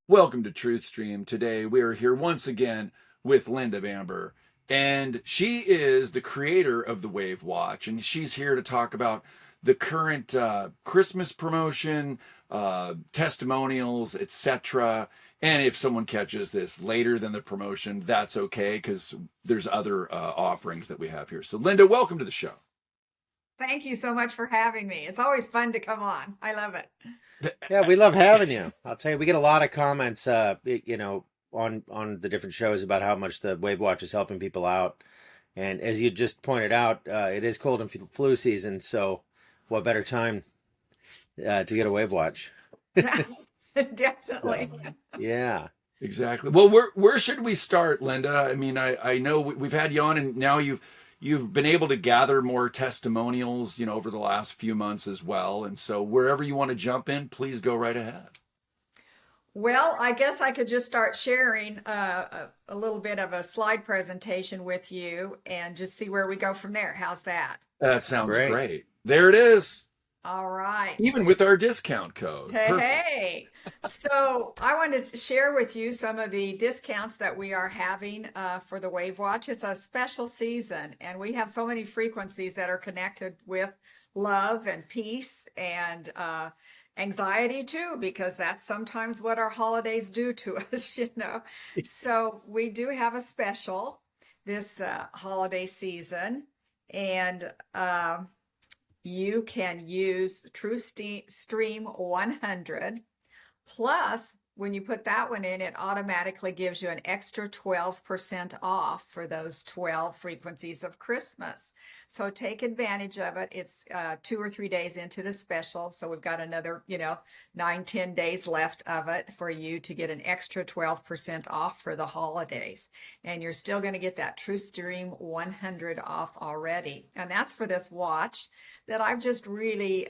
Welcome to Truth Stream. Today we are here once again with Linda Bamber, and she is the creator of the Wave Watch, and she's here to talk about the current Christmas promotion, testimonials, etc. And if someone catches this later than the promotion, that's okay because there's other offerings that we have here. So, Linda, welcome to the show. Thank you so much for having me. It's always fun to come on. I love it. Yeah, we love having you. I'll tell you, we get a lot of comments, on the different shows about how much the Wave Watch is helping people out. And as you just pointed out, it is cold and flu season, so what better time to get a Wave Watch? Definitely. Yeah. Exactly. Well, where should we start, Linda? I mean, I know we've had you on, and now you've been able to gather more testimonials, over the last few months as well. And so wherever you want to jump in, please go right ahead. Well, I guess I could just start sharing a little bit of a slide presentation with you and just see where we go from there. How's that? That sounds Great. great. There it is. All right. Even with our discount code. Hey. So I wanted to share with you some of the discounts that we are having for the Wave Watch. It's a special season, and we have so many frequencies that are connected with love and peace and anxiety too, because that's sometimes what our holidays do to us. So we do have a special this holiday season, and you can use Stream 100. Plus, when you put that one in, it automatically gives you an extra 12% off for those 12 frequencies of Christmas. So take advantage of it. It's 2 or 3 days into the special. So we've got another, 9-10 days left of it for you to get an extra 12% off for the holidays. And you're still going to get that Stream 100 off already. And that's for this watch that I've just really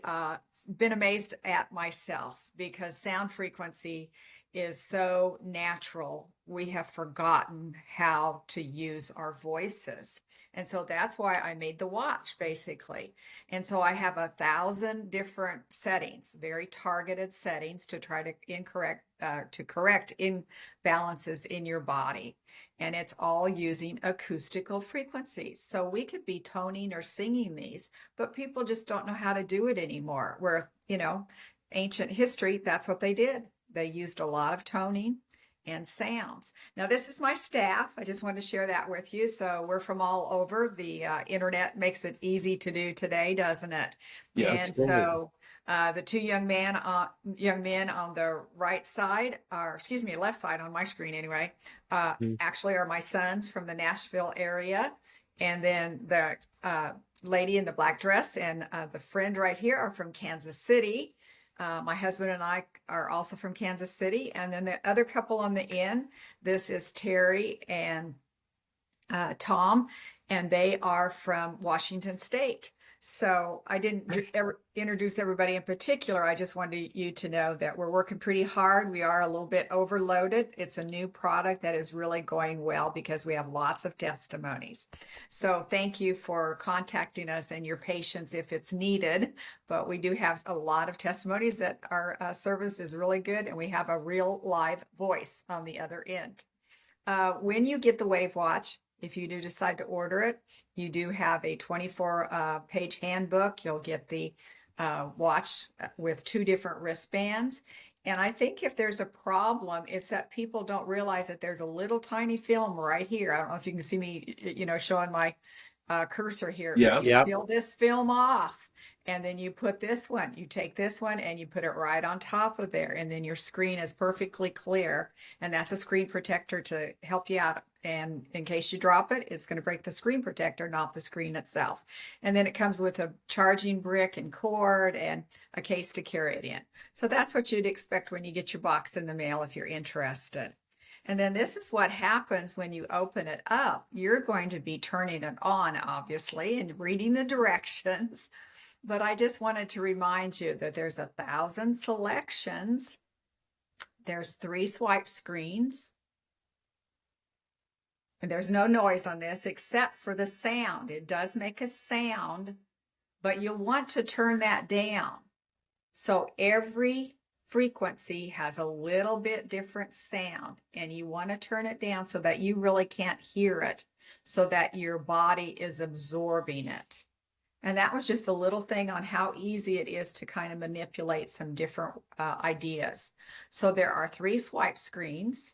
been amazed at myself, because sound frequency is so natural. We have forgotten how to use our voices. And so that's why I made the watch, basically. And so I have 1,000 different settings, very targeted settings to try to correct imbalances in your body. And it's all using acoustical frequencies. So we could be toning or singing these, but people just don't know how to do it anymore. Where, ancient history, that's what they did. They used a lot of toning and sounds. Now, this is my staff. I just wanted to share that with you. So we're from all over. The internet makes it easy to do today, doesn't it? Yeah, and so the two young men on the right side, or excuse me, left side on my screen anyway, actually are my sons from the Nashville area. And then the lady in the black dress and the friend right here are from Kansas City. My husband and I are also from Kansas City. And then the other couple on the end, this is Terry and Tom, and they are from Washington State. So I didn't ever introduce everybody in particular. I just wanted you to know that we're working pretty hard. We are a little bit overloaded. It's a new product that is really going well because we have lots of testimonies. So thank you for contacting us and your patience if it's needed. But we do have a lot of testimonies that our service is really good, and we have a real live voice on the other end. When you get the Wave Watch, if you do decide to order it, you do have a 24-page handbook. You'll get the watch with 2 different wristbands. And I think if there's a problem, it's that people don't realize that there's a little tiny film right here. I don't know if you can see me, showing my cursor here. Yeah. You peel this film off, and then you put this one, you take this one and you put it right on top of there. And then your screen is perfectly clear. And that's a screen protector to help you out. And in case you drop it, it's going to break the screen protector, not the screen itself. And then it comes with a charging brick and cord and a case to carry it in. So that's what you'd expect when you get your box in the mail if you're interested. And then this is what happens when you open it up. You're going to be turning it on, obviously, and reading the directions. But I just wanted to remind you that there's 1,000 selections. There's 3 swipe screens. And there's no noise on this except for the sound. It does make a sound, but you'll want to turn that down. So every frequency has a little bit different sound, and you want to turn it down so that you really can't hear it, so that your body is absorbing it. And that was just a little thing on how easy it is to kind of manipulate some different ideas. So there are 3 swipe screens.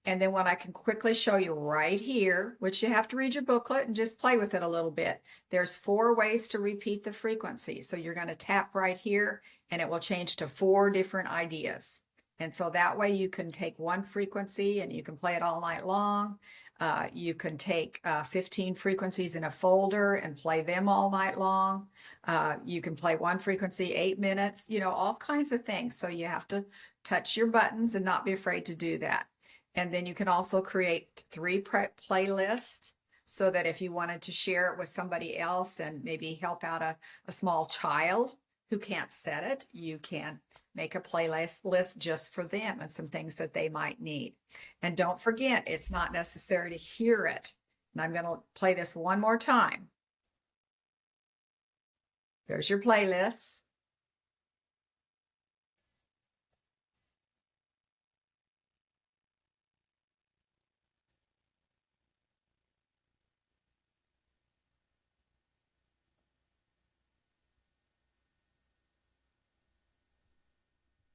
And then what I can quickly show you right here, which you have to read your booklet and just play with it a little bit. There's 4 ways to repeat the frequency. So you're going to tap right here and it will change to 4 different ideas. And so that way you can take one frequency and you can play it all night long. You can take 15 frequencies in a folder and play them all night long. You can play one frequency 8 minutes, all kinds of things. So you have to touch your buttons and not be afraid to do that. And then you can also create 3 playlists so that if you wanted to share it with somebody else and maybe help out a small child who can't set it, you can make a playlist just for them and some things that they might need. And don't forget, it's not necessary to hear it. And I'm going to play this one more time. There's your playlist.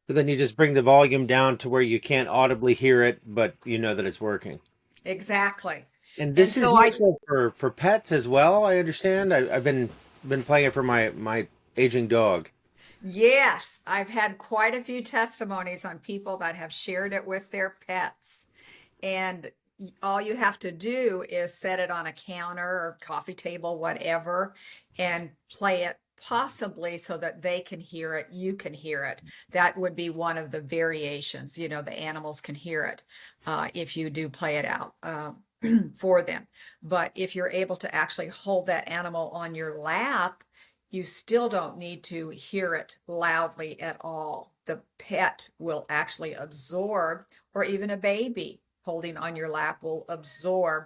So then you just bring the volume down to where you can't audibly hear it, but you know that it's working. Exactly. And And this is so I useful for pets as well. I understand. I've been playing it for my aging dog. Yes, I've had quite a few testimonies on people that have shared it with their pets. And all you have to do is set it on a counter or coffee table, whatever, and play it possibly so that they can hear it, you can hear it. That would be one of the variations. The animals can hear it if you do play it out for them. But if you're able to actually hold that animal on your lap, you still don't need to hear it loudly at all. The pet will actually absorb, or even a baby holding on your lap will absorb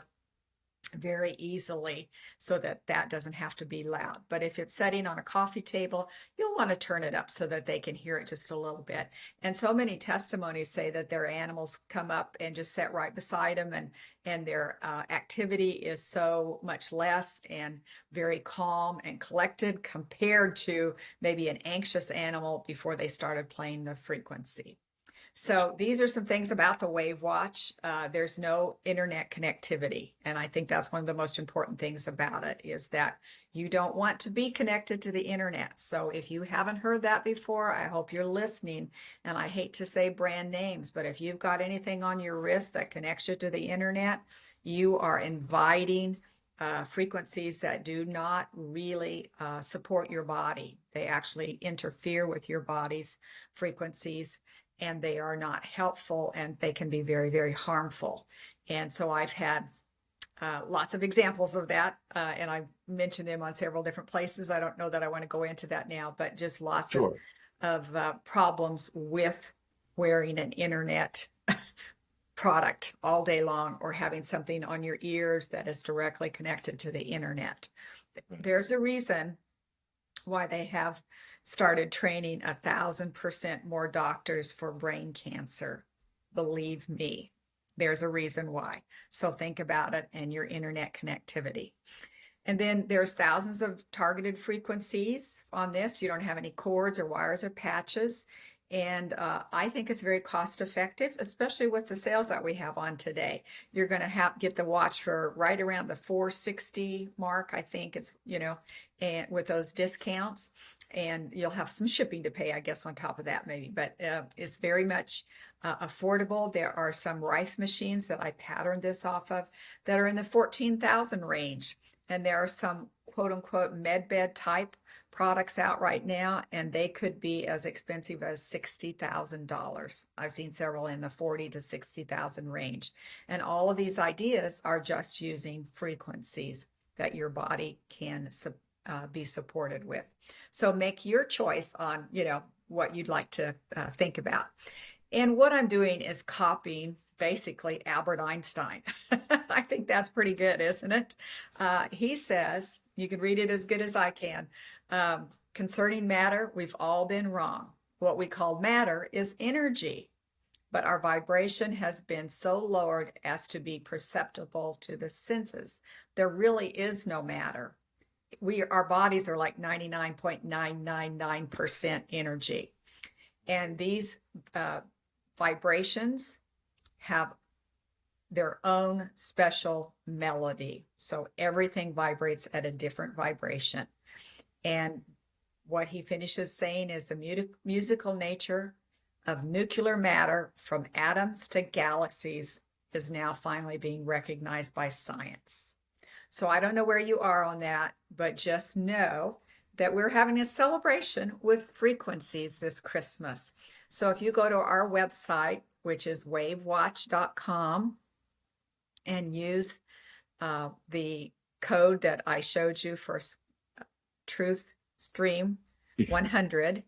very easily, so that doesn't have to be loud. But if it's sitting on a coffee table, you'll want to turn it up so that they can hear it just a little bit. And so many testimonies say that their animals come up and just sit right beside them, and their activity is so much less and very calm and collected compared to maybe an anxious animal before they started playing the frequency. So these are some things about the Wave Watch. There's no internet connectivity. And I think that's one of the most important things about it, is that you don't want to be connected to the internet. So if you haven't heard that before, I hope you're listening. And I hate to say brand names, but if you've got anything on your wrist that connects you to the internet, you are inviting frequencies that do not really support your body. They actually interfere with your body's frequencies, and they are not helpful, and they can be very, very harmful. And so I've had lots of examples of that, and I've mentioned them on several different places. I don't know that I want to go into that now, but just lots Sure. of problems with wearing an internet product all day long, or having something on your ears that is directly connected to the internet. There's a reason why they have started training 1,000% more doctors for brain cancer. Believe me, there's a reason why. So think about it and your internet connectivity. And then there's thousands of targeted frequencies on this. You don't have any cords or wires or patches. And I think it's very cost effective, especially with the sales that we have on today. You're going to get the watch for right around the $460 mark. I think it's, and with those discounts, and you'll have some shipping to pay, I guess, on top of that maybe, but it's very much affordable. There are some Rife machines that I patterned this off of that are in the 14,000 range. And there are some quote unquote med bed type products out right now, and they could be as expensive as $60,000. I've seen several in the 40 to 60,000 range. And all of these ideas are just using frequencies that your body can be supported with. So make your choice on, what you'd like to think about. And what I'm doing is copying basically Albert Einstein. I think that's pretty good, isn't it? He says, you can read it as good as I can. Concerning matter, we've all been wrong. what we call matter, is energy. But our vibration has been so lowered as to be perceptible to the senses. There really is no matter. Our bodies are like 99.999% energy. And these vibrations have their own special melody. So everything vibrates at a different vibration. And what he finishes saying is the musical nature of nuclear matter from atoms to galaxies is now finally being recognized by science. So I don't know where you are on that, but just know that we're having a celebration with frequencies this Christmas. So if you go to our website, which is wavewatch.com, and use the code that I showed you for Truth Stream 100,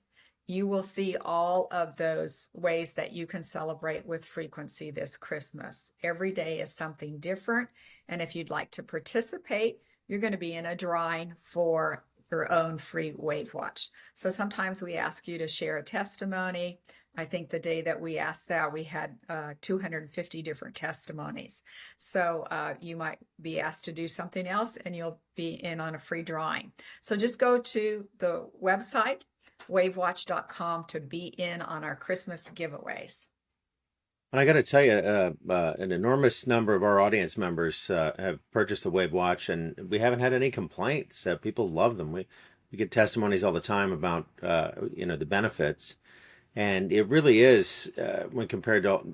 you will see all of those ways that you can celebrate with frequency this Christmas. Every day is something different. And if you'd like to participate, you're going to be in a drawing for your own free Wave Watch. So sometimes we ask you to share a testimony. I think the day that we asked that, we had 250 different testimonies. So you might be asked to do something else and you'll be in on a free drawing. So just go to the website, wavewatch.com, to be in on our Christmas giveaways. And I got to tell you, an enormous number of our audience members have purchased a Wave Watch, and we haven't had any complaints. People love them. We get testimonies all the time about the benefits. And it really is, when compared to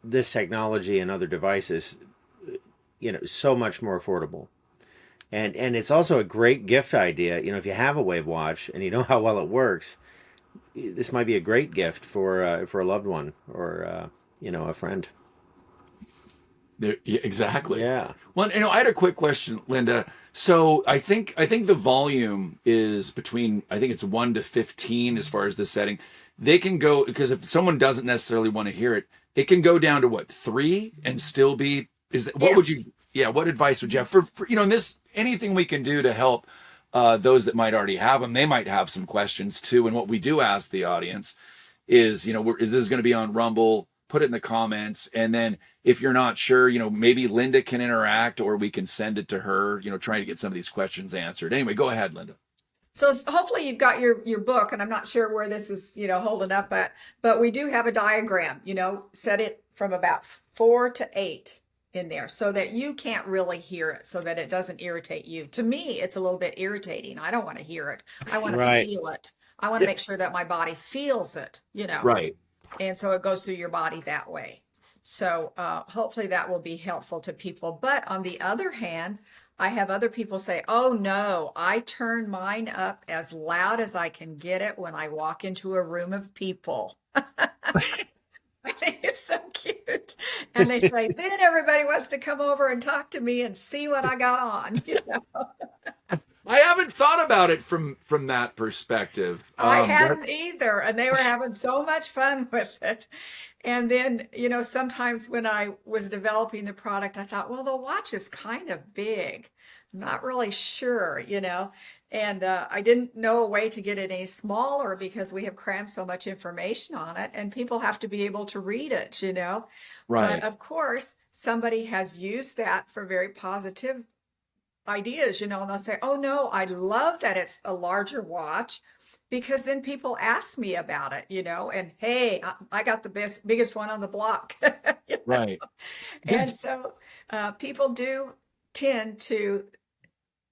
this technology and other devices, so much more affordable. And it's also a great gift idea. If you have a Wave Watch and you know how well it works, this might be a great gift for a loved one or a friend. Exactly. Yeah. Well, I had a quick question, Linda. So I think the volume is between, I think it's 1 to 15 as far as the setting. They can go, because if someone doesn't necessarily want to hear it, it can go down to what, 3 and still be, what would you, what advice would you have for this, anything we can do to help those that might already have them? They might have some questions too. And what we do ask the audience is, is this going to be on Rumble? Put it in the comments. And then if you're not sure, maybe Linda can interact or we can send it to her, trying to get some of these questions answered. Anyway, go ahead, Linda. So hopefully you've got your book, and I'm not sure where this is, holding up, but we do have a diagram, set it from about 4 to 8 in there so that you can't really hear it, so that it doesn't irritate you. To me, it's a little bit irritating. I don't want to hear it. I want to feel it. I want to make sure that my body feels it, Right. And so it goes through your body that way. So hopefully that will be helpful to people. But on the other hand, I have other people say, oh no, I turn mine up as loud as I can get it when I walk into a room of people. I think it's so cute. And they say, then everybody wants to come over and talk to me and see what I got on. I haven't thought about it from that perspective. I hadn't either. And they were having so much fun with it. And then, sometimes when I was developing the product, I thought, well, the watch is kind of big. I'm not really sure, and I didn't know a way to get it any smaller because we have crammed so much information on it and people have to be able to read it, Right. But of course, somebody has used that for very positive ideas, and they'll say, oh no, I love that it's a larger watch, because then people ask me about it, and hey, I got the biggest one on the block. Right. And so people do tend to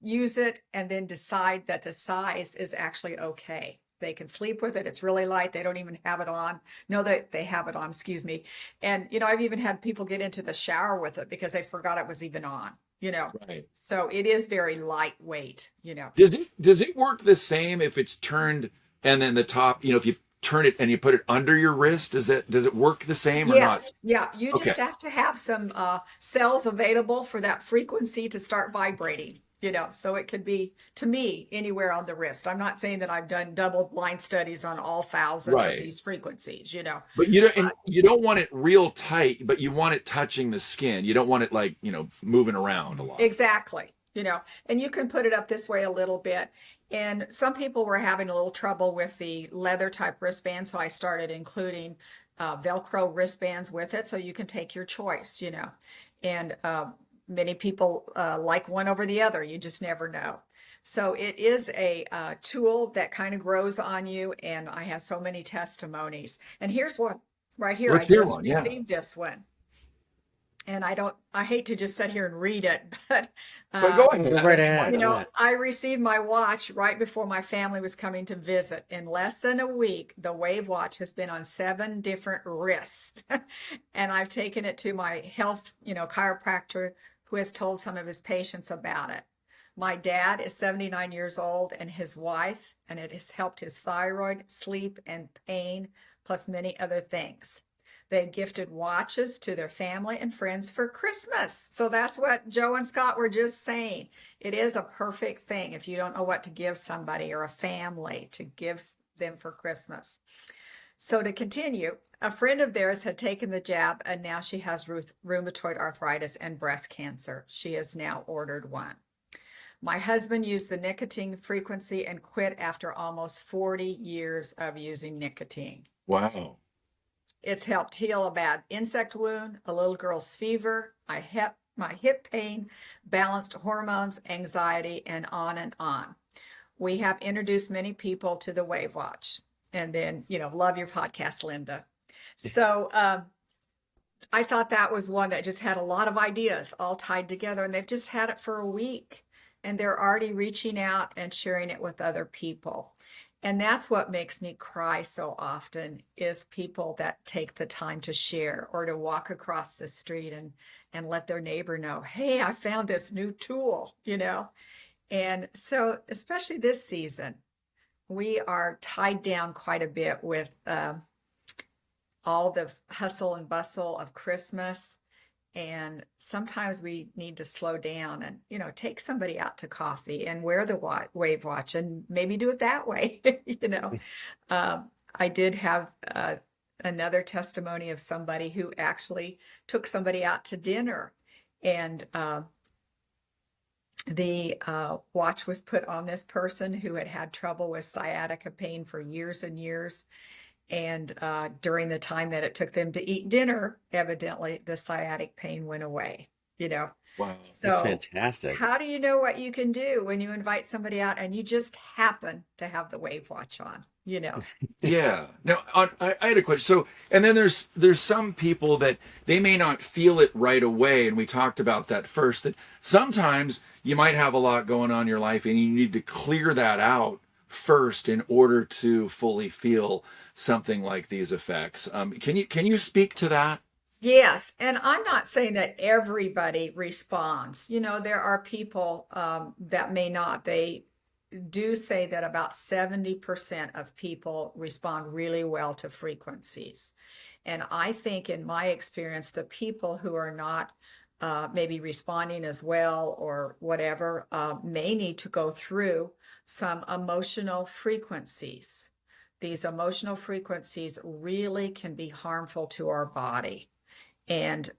use it and then decide that the size is actually okay. They can sleep with it. It's really light. They don't even have it on. No, they have it on, excuse me. And, I've even had people get into the shower with it because they forgot it was even on. Right. So it is very lightweight, Does it work the same if it's turned and then the top, if you turn it and you put it under your wrist, does it work the same or Yes. not? Yeah. You Okay. just have to have some cells available for that frequency to start vibrating, so it could be, to me, anywhere on the wrist. I'm not saying that I've done double blind studies on all 1,000 Right. of these frequencies, But you don't want it real tight, but you want it touching the skin. You don't want it moving around a lot. Exactly. and you can put it up this way a little bit. And some people were having a little trouble with the leather type wristband, so I started including Velcro wristbands with it, so you can take your choice. And many people like one over the other. You just never know. So it is a tool that kind of grows on you, and I have so many testimonies. And here's one right here. I Let's hear just one. Yeah. received this one. And I hate to just sit here and read it, but But go Go ahead. right Why ahead. you not? know, I received my watch right before my family was coming to visit. In less than a week, the Wave watch has been on 7 different wrists. And I've taken it to my health, chiropractor, who has told some of his patients about it. My dad is 79 years old, and his wife, and it has helped his thyroid, sleep, and pain, plus many other things. They gifted watches to their family and friends for Christmas. So that's what Joe and Scott were just saying. It is a perfect thing if you don't know what to give somebody or a family to give them for Christmas. So to continue, a friend of theirs had taken the jab, and now she has rheumatoid arthritis and breast cancer. She has now ordered one. My husband used the nicotine frequency and quit after almost 40 years of using nicotine. Wow. It's helped heal a bad insect wound, a little girl's fever, my hip pain, balanced hormones, anxiety, and on and on. We have introduced many people to the Wave Watch. And then, love your podcast, Linda. So I thought that was one that just had a lot of ideas all tied together, and they've just had it for a week. And they're already reaching out and sharing it with other people. And that's what makes me cry so often, is people that take the time to share or to walk across the street and let their neighbor know, hey, I found this new tool. And so, especially this season, we are tied down quite a bit with all the hustle and bustle of Christmas. And sometimes we need to slow down and, take somebody out to coffee and wear the Wave watch and maybe do it that way. I did have another testimony of somebody who actually took somebody out to dinner, and the watch was put on this person who had had trouble with sciatica pain for years and years. And during the time that it took them to eat dinner, evidently the sciatic pain went away. Wow. That's So fantastic. how do you know what you can do when you invite somebody out and you just happen to have the Wave watch on? Yeah. Now, I had a question. So, and then there's some people that they may not feel it right away, and we talked about that first. That sometimes you might have a lot going on in your life, and you need to clear that out first in order to fully feel something like these effects. Can you speak to that? Yes, and I'm not saying that everybody responds. There are people that may not. They do say that about 70% of people respond really well to frequencies. And I think, in my experience, the people who are not maybe responding as well or whatever may need to go through some emotional frequencies. These emotional frequencies really can be harmful to our body. And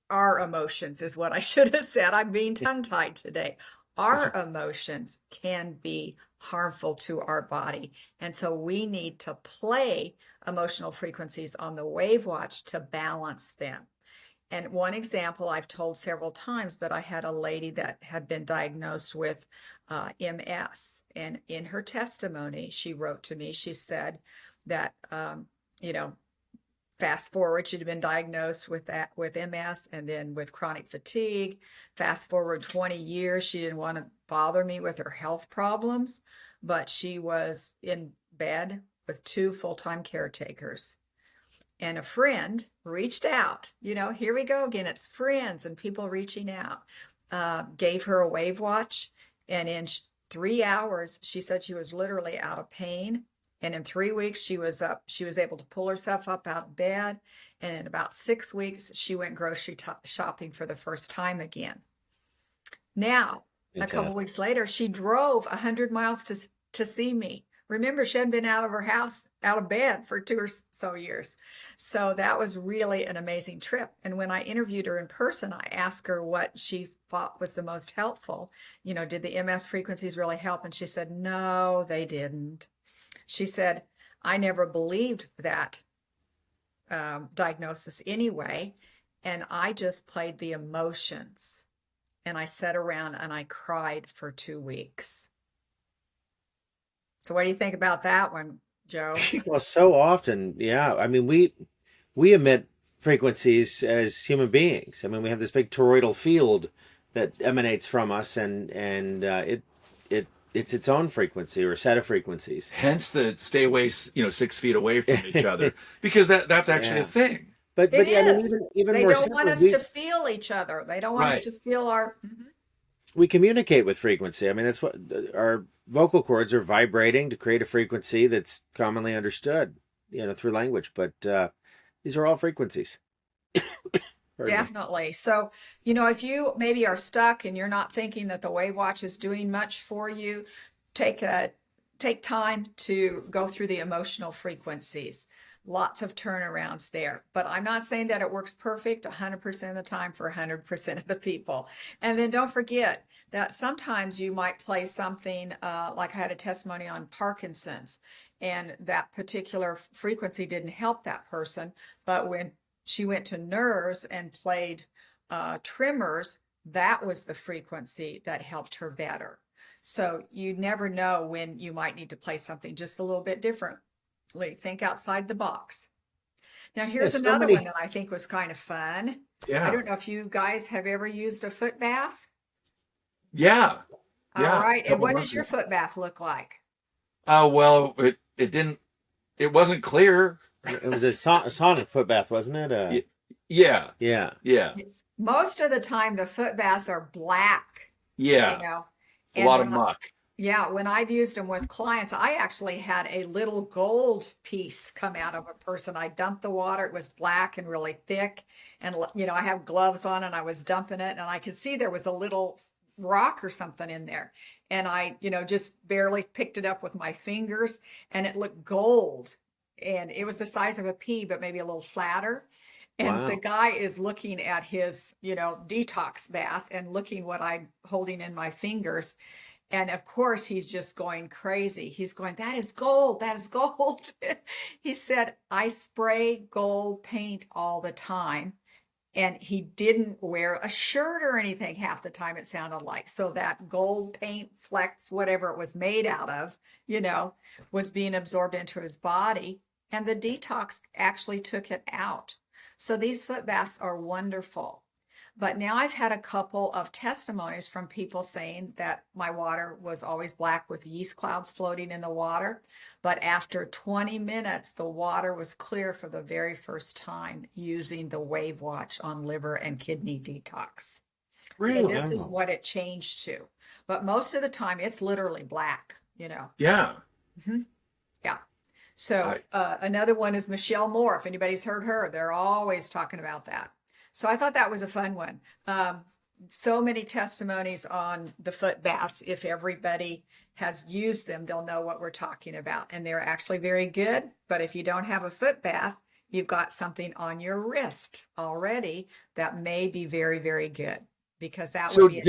our emotions is what I should have said. I'm being tongue-tied today. Our emotions can be harmful to our body. And so we need to play emotional frequencies on the Wave watch to balance them. And one example I've told several times, but I had a lady that had been diagnosed with MS. And in her testimony, she wrote to me, she said that, fast forward, she'd been diagnosed with MS and then with chronic fatigue. Fast forward 20 years, she didn't want to bother me with her health problems, but she was in bed with 2 full-time caretakers. And a friend reached out. Here we go again. It's friends and people reaching out. Gave her a Wave watch, and in 3 hours, she said she was literally out of pain. And in 3 weeks, she was up. She was able to pull herself up out of bed. And in about 6 weeks, she went grocery shopping for the first time again. Now, a couple Fantastic. weeks later, she drove 100 miles to see me Remember, she hadn't been out of her house, out of bed for 2 or so years. So that was really an amazing trip. And when I interviewed her in person, I asked her what she thought was the most helpful. Did the MS frequencies really help? And she said, no, they didn't. She said, I never believed that diagnosis anyway. And I just played the emotions. And I sat around and I cried for 2 weeks. So what do you think about that one, Joe? Well, so often, yeah. I mean, we emit frequencies as human beings. I mean, we have this big toroidal field that emanates from us, and it's its own frequency or set of frequencies. Hence the stay away, 6 feet away from each other, because that's actually a Yeah. thing. It Yeah, I mean, is. even They more don't want simple, us to feel each other. They don't want us Right. to feel our. Mhm. we communicate with frequency. I mean, that's what our vocal cords are vibrating to create a frequency that's commonly understood, through language. But these are all frequencies. Pardon me. Definitely. So, if you maybe are stuck and you're not thinking that the Wave Watch is doing much for you, take time to go through the emotional frequencies. Lots of turnarounds there. But I'm not saying that it works perfect 100% of the time for 100% of the people. And then don't forget that sometimes you might play something like I had a testimony on Parkinson's, and that particular frequency didn't help that person. But when she went to nerves and played tremors, that was the frequency that helped her better. So you never know when you might need to play something just a little bit differently. Think outside the box. Now, here's so another many. one that I think was kind of fun. I Yeah. don't know if you guys have ever used a foot bath. Yeah. All Yeah. right. And Couple what months does your ago. foot bath look like? Well, it wasn't clear. It was a sonic foot bath, wasn't it? Yeah. Yeah. Yeah. Most of the time, the foot baths are black, Yeah. A And lot of muck. when I've used them with clients, I actually had a little gold piece come out of a person. I dumped the water. It was black and really thick. And, I have gloves on and I was dumping it and I could see there was a little rock or something in there. And I, just barely picked it up with my fingers and it looked gold. And it was the size of a pea, but maybe a little flatter. And the Wow. guy is looking at his, detox bath and looking what I'm holding in my fingers. And of course, he's just going crazy. He's going, that is gold. That is gold. He said, I spray gold paint all the time. And he didn't wear a shirt or anything half the time, it sounded like. So that gold paint flecks, whatever it was made out of, was being absorbed into his body. And the detox actually took it out. So these foot baths are wonderful. But now I've had a couple of testimonies from people saying that my water was always black with yeast clouds floating in the water. But after 20 minutes, the water was clear for the very first time using the Wave Watch on liver and kidney detox. So Really? this is Wow. what it changed to. But most of the time, it's literally black, Yeah. Yeah. So another one is Michelle Moore. If anybody's heard her, they're always talking about that. So I thought that was a fun one. So many testimonies on the foot baths. If everybody has used them, they'll know what we're talking about. And they're actually very good. But if you don't have a foot bath, you've got something on your wrist already that may be very, very good, because that So would be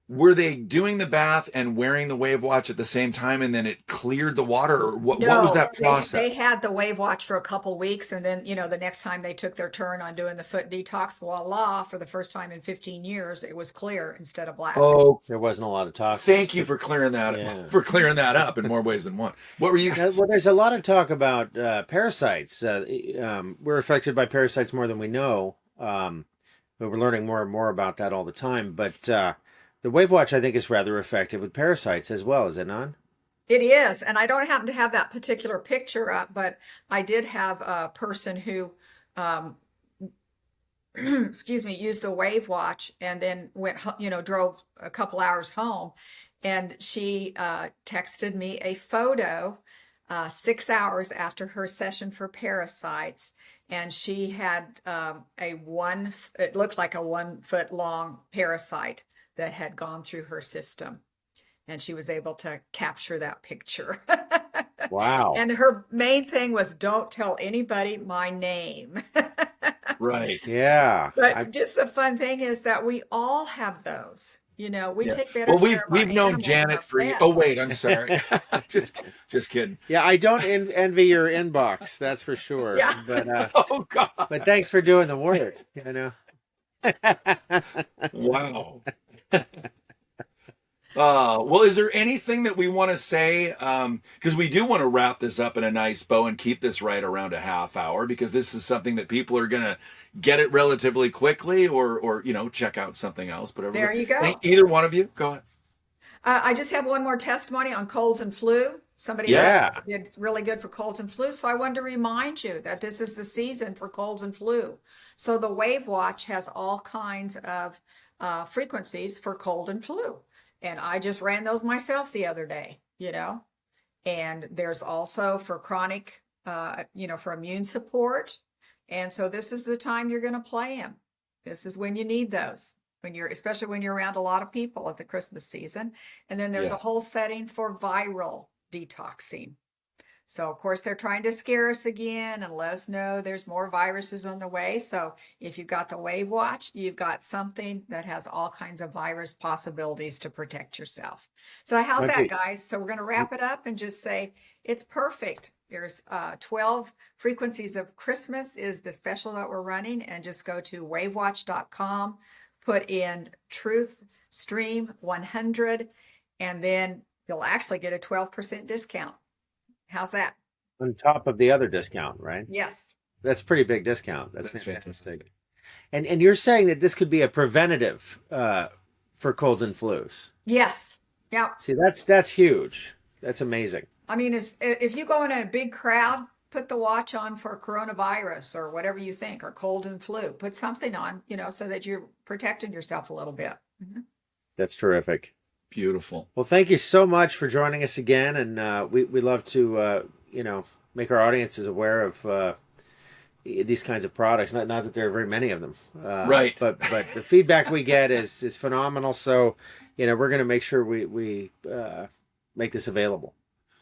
were they doing the bath and wearing the Wave Watch at the same time, and then it cleared the water, or what was No, that they process? had the Wave Watch for a couple weeks, and then the next time they took their turn on doing the foot detox, voila! For the first time in 15 years, it was clear instead of black. Oh, There wasn't a lot of talk. thank you for clearing that up in more ways than one. What were you Yeah, guys? well, there's a lot of talk about parasites. We're affected by parasites more than we know. But we're learning more and more about that all the time. But the Wave Watch, I think, is rather effective with parasites as well, is it not? It is, and I don't happen to have that particular picture up, but I did have a person who, excuse me, used the Wave Watch and then drove a couple hours home, and she texted me a photo 6 hours after her session for parasites, and she had it looked like a 1 foot long parasite that had gone through her system. and she was able to capture that picture. Wow. And her main thing was, don't tell anybody my name. Right. Yeah. But just the fun thing is that we all have those. You know, we Yeah. take better Well, care of our we've known animals and Janet our for oh pets. wait, I'm sorry. just kidding. Yeah, I don't envy your inbox, that's for sure. Yeah. Oh God. But thanks for doing the work, you know. Wow. Well, is there anything that we want to say? Because we do want to wrap this up in a nice bow and keep this right around a half hour, because this is something that people are gonna get it relatively quickly, or check out something else. But There you go. either one of you, go ahead. I just have one more testimony on colds and flu. Somebody Yeah. said it did really good for colds and flu. So I wanted to remind you that this is the season for colds and flu. So the Wave Watch has all kinds of frequencies for cold and flu. And I just ran those myself the other day, And there's also for chronic, for immune support. And so this is the time you're going to play them. This is when you need those. Especially when you're around a lot of people at the Christmas season. And then there's Yeah. a whole setting for viral detoxing. So of course they're trying to scare us again and let us know there's more viruses on the way. So if you've got the Wave Watch, you've got something that has all kinds of virus possibilities to protect yourself. So how's that, Okay. guys? So we're going to wrap it up and just say it's perfect. There's 12 frequencies of Christmas is the special that we're running, and just go to wavewatch.com. Put in Truth Stream 100, and then you'll actually get a 12% discount. How's that? On top of the other discount, right? Yes. That's a pretty big discount. That's fantastic. fantastic. And you're saying that this could be a preventative for colds and flus. Yes. Yeah. See, that's huge. That's amazing. I mean, if you go in a big crowd, put the watch on for coronavirus or whatever you think, or cold and flu. Put something on, so that you're protecting yourself a little bit. Mm-hmm. That's terrific. Beautiful. Well, thank you so much for joining us again, and we love to make our audiences aware of these kinds of products. Not that there are very many of them, Right. But the feedback we get is phenomenal. So we're going to make sure we make this available.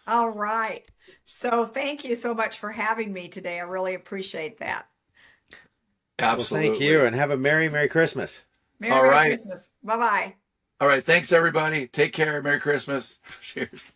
All right. So thank you so much for having me today. I really appreciate that. Absolutely. Well, thank you, and have a Merry Christmas. Merry Christmas. Bye-bye. All right. Thanks, everybody. Take care. Merry Christmas. Cheers.